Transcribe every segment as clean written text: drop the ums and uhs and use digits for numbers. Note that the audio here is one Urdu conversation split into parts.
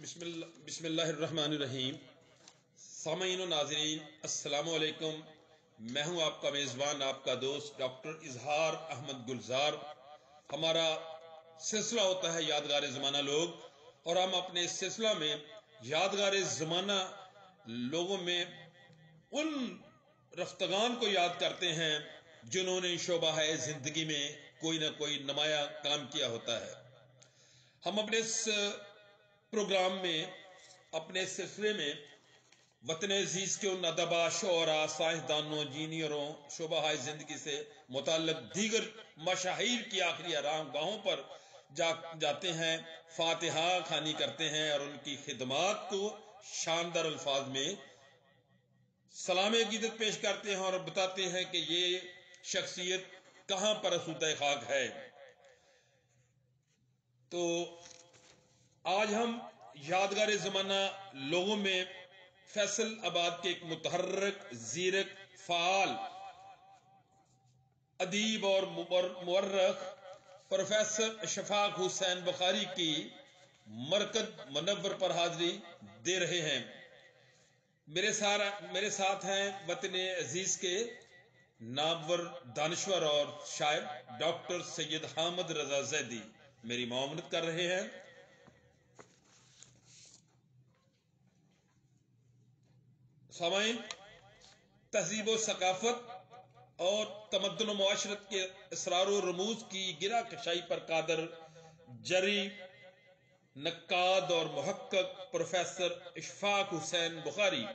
بسم اللہ الرحمن الرحیم۔ سامعین و ناظرین السلام علیکم۔ میں ہوں آپ کا میزبان، آپ کا دوست ڈاکٹر اظہار احمد گلزار۔ ہمارا سلسلہ ہوتا ہے یادگار زمانہ لوگ، اور ہم اپنے اس سلسلہ میں یادگار زمانہ لوگوں میں ان رفتگان کو یاد کرتے ہیں جنہوں نے شعبہ زندگی میں کوئی نہ کوئی نمایاں کام کیا ہوتا ہے۔ ہم اپنے اس پروگرام میں، اپنے سلسلے میں وطن عزیز کے ان ادبا، شعراء، سائنسدانوں، انجینئروں، شعبہ زندگی سے متعلق دیگر مشاہیر کی آخری آرام گاہوں پر جاتے ہیں، فاتحہ خوانی کرتے ہیں اور ان کی خدمات کو شاندار الفاظ میں سلام عقیدت پیش کرتے ہیں اور بتاتے ہیں کہ یہ شخصیت کہاں پر اسودہ خاک ہے۔ تو آج ہم یادگار زمانہ لوگوں میں فیصل آباد کے ایک متحرک، زیرک، فعال ادیب اور مورخ پروفیسر اشفاق حسین بخاری کی مرکز منور پر حاضری دے رہے ہیں۔ میرے ساتھ ہیں وطن عزیز کے نامور دانشور اور شاعر ڈاکٹر سید حامد رضا زیدی میری معاونت کر رہے ہیں۔ سامعین، تہذیب و ثقافت اور تمدن و معاشرت کے اسرار و رموز کی گرہ کشائی پر قادر جری نقاد اور محقق پروفیسر اشفاق حسین بخاری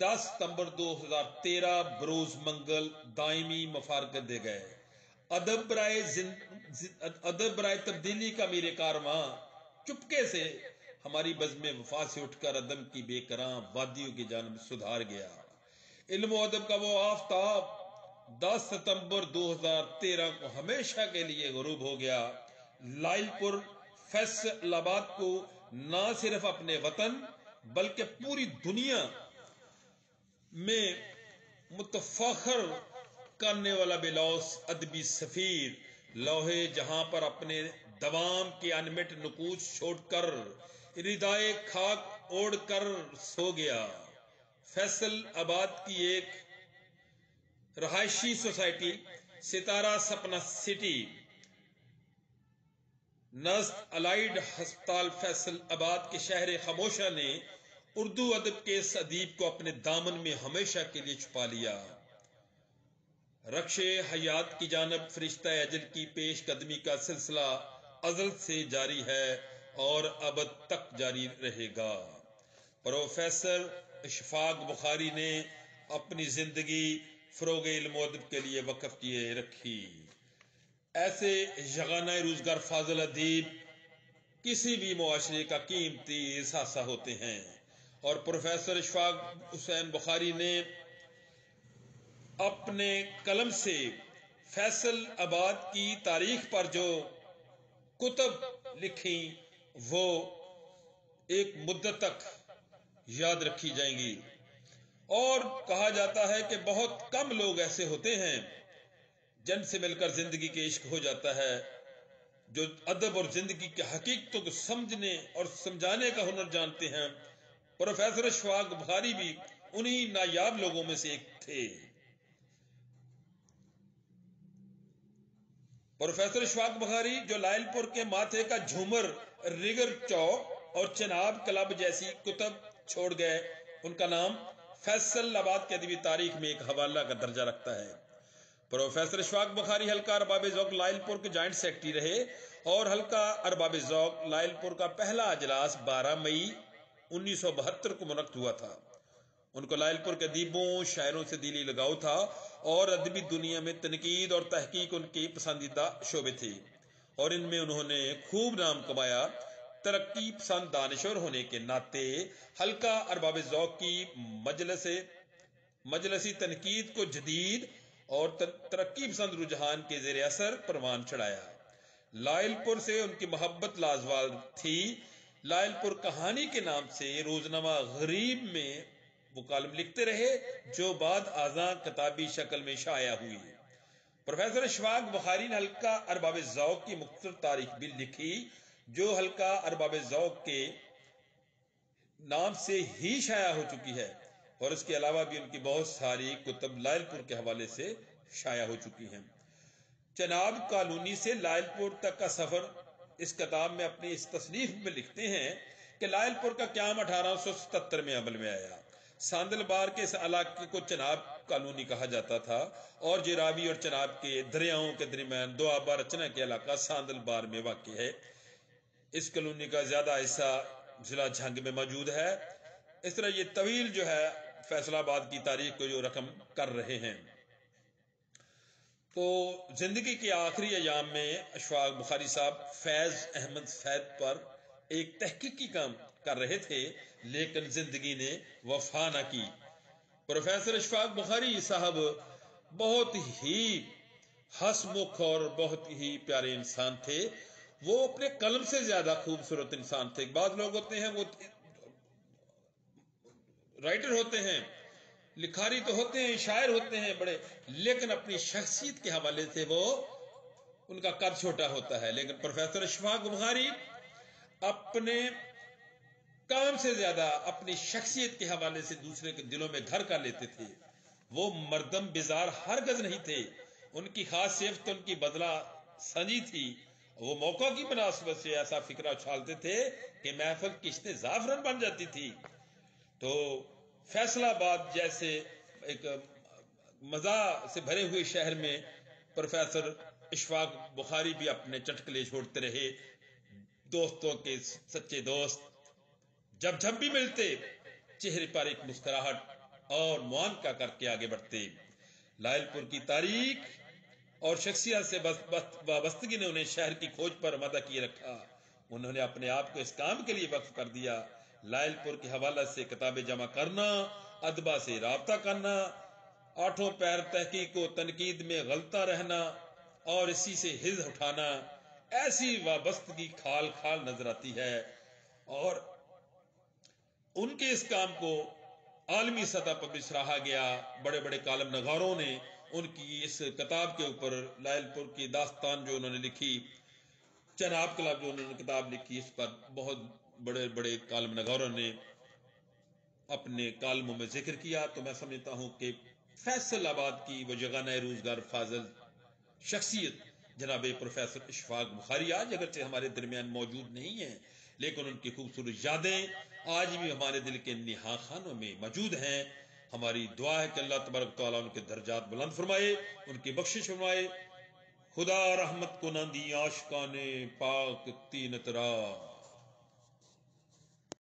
10 ستمبر 2013 بروز منگل دائمی مفارقت دے گئے۔ ادب برائے تبدیلی کا میر کارواں چپکے سے ہماری بزم وفا سے اٹھ کر عدم کی بے کراں وادیوں کی جانب سدھار گیا۔ علم و ادب کا وہ آفتاب 10 ستمبر 2013 کو ہمیشہ کے لیے غروب ہو گیا۔ لائل پور فیصل آباد کو نہ صرف اپنے وطن بلکہ پوری دنیا میں متفاخر کرنے والا بلوس ادبی سفیر لوہے جہاں پر اپنے دوام کے انمٹ نقوش چھوڑ کر ردائے خاک اوڑھ کر سو گیا۔ فیصل آباد کی ایک رہائشی سوسائٹی ستارہ سپنا سٹی نزد الائیڈ ہسپتال فیصل آباد کے شہر خاموشہ نے اردو ادب کے اس ادیب کو اپنے دامن میں ہمیشہ کے لیے چھپا لیا۔ رکش حیات کی جانب فرشتہ اجل کی پیش قدمی کا سلسلہ ازل سے جاری ہے اور ابد تک جاری رہے گا۔ پروفیسر اشفاق بخاری نے اپنی زندگی فروغ علم و ادب کے لیے وقف کیے رکھی۔ ایسے یگانہ روزگار فاضل ادیب کسی بھی معاشرے کا قیمتی اثاثہ ہوتے ہیں، اور پروفیسر اشفاق حسین بخاری نے اپنے قلم سے فیصل آباد کی تاریخ پر جو کتب لکھی وہ ایک مدت تک یاد رکھی جائیں گی، اور کہا جاتا ہے کہ بہت کم لوگ ایسے ہوتے ہیں جن سے مل کر زندگی کے عشق ہو جاتا ہے، جو ادب اور زندگی کی حقیقتوں کو سمجھنے اور سمجھانے کا ہنر جانتے ہیں۔ پروفیسر اشفاق بخاری بھی انہی نایاب لوگوں میں سے ایک تھے۔ پروفیسر اشفاق بخاری جو لائل پور کے ماتھے کا جھومر، ریگر چوک اور چناب کلب جیسی کتب چھوڑ گئے، ان کا نام فیصل آباد کی ادبی تاریخ میں ایک حوالہ کا درجہ رکھتا ہے۔ پروفیسر اشفاق بخاری حلقہ ارباب ذوق لائل پور کے جوائنٹ سیکرٹری رہے، اور حلقہ ارباب ذوق لائل پور کا پہلا اجلاس 12 مئی 1972 کو منعقد ہوا تھا۔ ان کو لائل پور کے ادیبوں، شاعروں سے دلی لگاؤ تھا، اور ادبی دنیا میں تنقید اور تحقیق ان کی پسندیدہ شعبے تھے، اور ان میں انہوں نے خوب نام کمایا۔ ترقی پسند دانشور ہونے کے ناطے حلقہ ارباب ذوق کی مجلسی تنقید کو جدید اور ترقی پسند رجحان کے زیر اثر پروان چڑھایا۔ لائل پور سے ان کی محبت لازوال تھی۔ لائل پور کہانی کے نام سے روزنامہ غریب میں وہ کالم لکھتے رہے جو بعد ازاں کتابی شکل میں شائع ہوئی۔ پروفیسر اشفاق بخاری نے حلقہ ارباب ذوق کی مختصر تاریخ بھی لکھی، جو حلقہ ارباب ذوق کے نام سے ہی شائع ہو چکی ہے، اور اس کے علاوہ بھی ان کی بہت ساری کتب لائل پور کے حوالے سے شائع ہو چکی ہیں۔ جناب کالونی سے لائل پور تک کا سفر اس کتاب میں اپنی اس تصنیف میں لکھتے ہیں کہ لائل پور کا قیام 1877 میں عمل میں آیا۔ ساندل بار کے اس علاقے کو چناب کالونی کہا جاتا تھا، اور جراوی اور چناب کے دریاؤں کے درمیان دوآبا رچنا کے علاقہ ساندل بار میں واقع ہے۔ اس کالونی کا زیادہ حصہ ضلع جھنگ میں موجود ہے۔ اس طرح یہ طویل جو ہے فیصل آباد کی تاریخ کو جو رقم کر رہے ہیں۔ تو زندگی کے آخری ایام میں اشفاق بخاری صاحب فیض احمد فید پر ایک تحقیقی کام کر رہے تھے، لیکن زندگی نے وفا نہ کی۔ پروفیسر اشفاق بخاری صاحب بہت ہی ہسمکھ اور بہت ہی پیارے انسان تھے۔ وہ اپنے قلم سے زیادہ خوبصورت انسان تھے۔ بعض لوگ ہوتے ہیں وہ رائٹر ہوتے ہیں، لکھاری تو ہوتے ہیں، شاعر ہوتے ہیں بڑے، لیکن اپنی شخصیت کے حوالے سے وہ ان کا قد چھوٹا ہوتا ہے۔ لیکن پروفیسر اشفاق بخاری اپنے کام سے زیادہ اپنی شخصیت کے حوالے سے دوسرے کے دلوں میں گھر کر لیتے تھے۔ وہ مردم بیزار ہرگز نہیں تھے۔ ان کی خاص صفت ان کی بدلہ سنجی تھی۔ وہ موقع کی مناسبت سے ایسا فکرہ اچھالتے تھے کہ محفل کشتے زعفران بن جاتی تھی۔ تو فیصل آباد جیسے ایک مزاح سے بھرے ہوئے شہر میں پروفیسر اشفاق بخاری بھی اپنے چٹکلے چھوڑتے رہے۔ دوستوں کے سچے دوست جب بھی ملتے چہرے پر ایک مسکراہٹ اور معانقہ کر کے آگے بڑھتے۔ لائل پور کی تاریخ اور شخصیت سے وابستگی نے انہیں شہر کی کھوج پر مدعو کیے رکھا۔ انہوں نے اپنے آپ کو اس کام کے لیے وقف کر دیا۔ لائل پور کے حوالہ سے کتابیں جمع کرنا، ادبا سے رابطہ کرنا، آٹھوں پیر تحقیق و تنقید میں غلطہ رہنا اور اسی سے حظ اٹھانا، ایسی وابستگی کھال کھال نظر آتی ہے۔ اور ان کے اس کام کو عالمی سطح پر بھی سراہا گیا۔ بڑے بڑے کالم نگاروں نے ان کی اس کتاب کے اوپر، لائل پور کی داستان جو انہوں نے لکھی، چناب کلب جو انہوں نے کتاب لکھی، اس پر بہت بڑے بڑے کالم نگاروں نے اپنے کالموں میں ذکر کیا۔ تو میں سمجھتا ہوں کہ فیصل آباد کی وہ جگہ نئے روزگار فاضل شخصیت جناب پروفیسر اشفاق بخاری آج اگرچہ ہمارے درمیان موجود نہیں ہیں، لیکن ان کی خوبصورت یادیں آج بھی ہمارے دل کے نہا خانوں میں موجود ہیں۔ ہماری دعا ہے کہ اللہ تبارک تعالیٰ ان کے درجات بلند فرمائے، ان کی بخشش فرمائے۔ خدا رحمت کو نہ دی آشقان پاک تین ترا۔